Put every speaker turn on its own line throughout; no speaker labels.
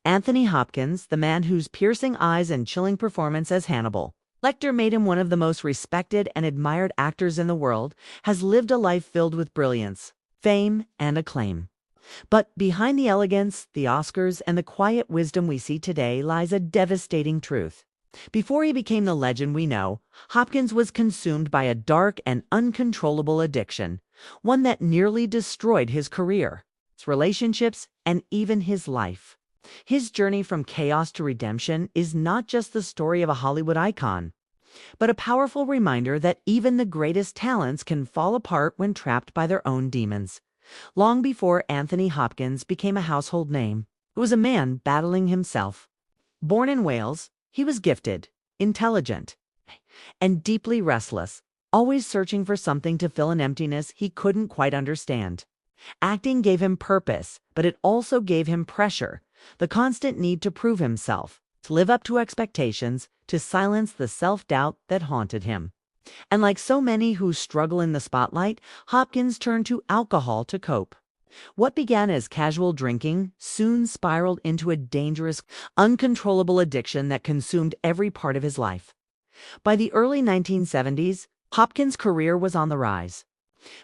Anthony Hopkins, the man whose piercing eyes and chilling performance as Hannibal Lecter made him one of the most respected and admired actors in the world, has lived a life filled with brilliance, fame, and acclaim. But behind the elegance, the Oscars, and the quiet wisdom we see today lies a devastating truth. Before he became the legend we know, Hopkins was consumed by a dark and uncontrollable addiction, one that nearly destroyed his career, his relationships, and even his life. His journey from chaos to redemption is not just the story of a Hollywood icon, but a powerful reminder that even the greatest talents can fall apart when trapped by their own demons. Long before Anthony Hopkins became a household name, he was a man battling himself. Born in Wales, he was gifted, intelligent, and deeply restless, always searching for something to fill an emptiness he couldn't quite understand. Acting gave him purpose, but it also gave him pressure, the constant need to prove himself, to live up to expectations, to silence the self-doubt that haunted him. And like so many who struggle in the spotlight, Hopkins turned to alcohol to cope. What began as casual drinking soon spiraled into a dangerous, uncontrollable addiction that consumed every part of his life. By the early 1970s, Hopkins' career was on the rise.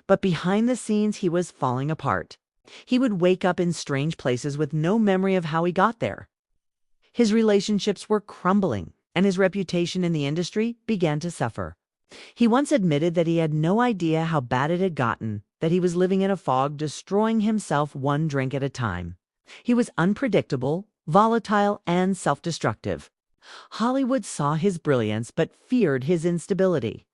But behind the scenes, he was falling apart. He would wake up in strange places with no memory of how he got there. His relationships were crumbling, and his reputation in the industry began to suffer. He once admitted that he had no idea how bad it had gotten, that he was living in a fog, destroying himself one drink at a time. He was unpredictable, volatile, and self-destructive. Hollywood saw his brilliance but feared his instability.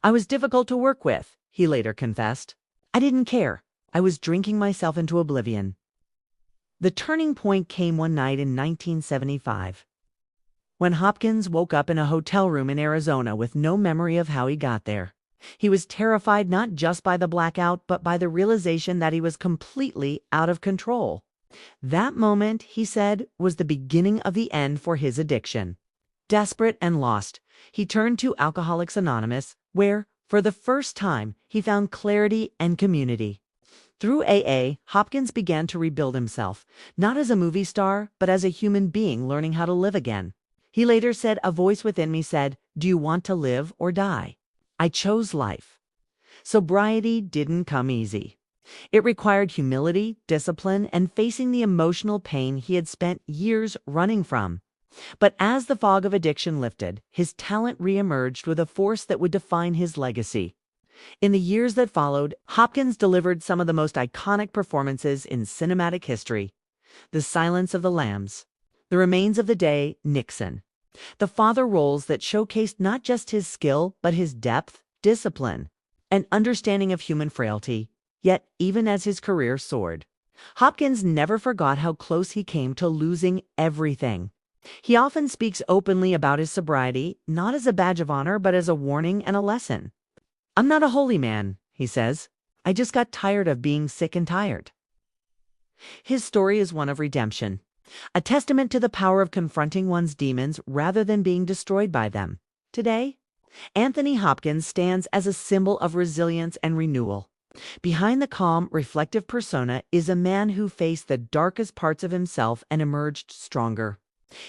"I was difficult to work with," he later confessed. "I didn't care. I was drinking myself into oblivion." The turning point came one night in 1975, when Hopkins woke up in a hotel room in Arizona with no memory of how he got there. He was terrified not just by the blackout, but by the realization that he was completely out of control. That moment, he said, was the beginning of the end for his addiction. Desperate and lost, he turned to Alcoholics Anonymous, where, for the first time, he found clarity and community. Through AA, Hopkins began to rebuild himself, not as a movie star, but as a human being learning how to live again. He later said, "A voice within me said, 'Do you want to live or die?' I chose life." Sobriety didn't come easy. It required humility, discipline, and facing the emotional pain he had spent years running from. But as the fog of addiction lifted, his talent reemerged with a force that would define his legacy. In the years that followed, Hopkins delivered some of the most iconic performances in cinematic history. The Silence of the Lambs, The Remains of the Day, Nixon. The father roles that showcased not just his skill, but his depth, discipline, and understanding of human frailty. Yet, even as his career soared, Hopkins never forgot how close he came to losing everything. He often speaks openly about his sobriety, not as a badge of honor, but as a warning and a lesson. "I'm not a holy man," he says. "I just got tired of being sick and tired." His story is one of redemption, a testament to the power of confronting one's demons rather than being destroyed by them. Today, Anthony Hopkins stands as a symbol of resilience and renewal. Behind the calm, reflective persona is a man who faced the darkest parts of himself and emerged stronger.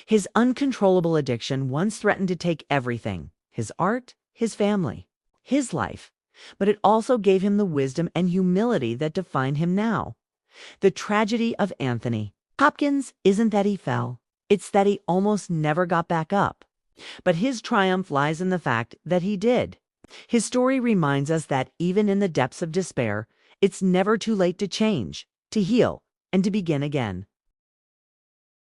His uncontrollable addiction once threatened to take everything: his art, his family, his life, but it also gave him the wisdom and humility that define him now. The tragedy of Anthony Hopkins isn't that he fell, it's that he almost never got back up. But his triumph lies in the fact that he did. His story reminds us that even in the depths of despair, it's never too late to change, to heal, and to begin again.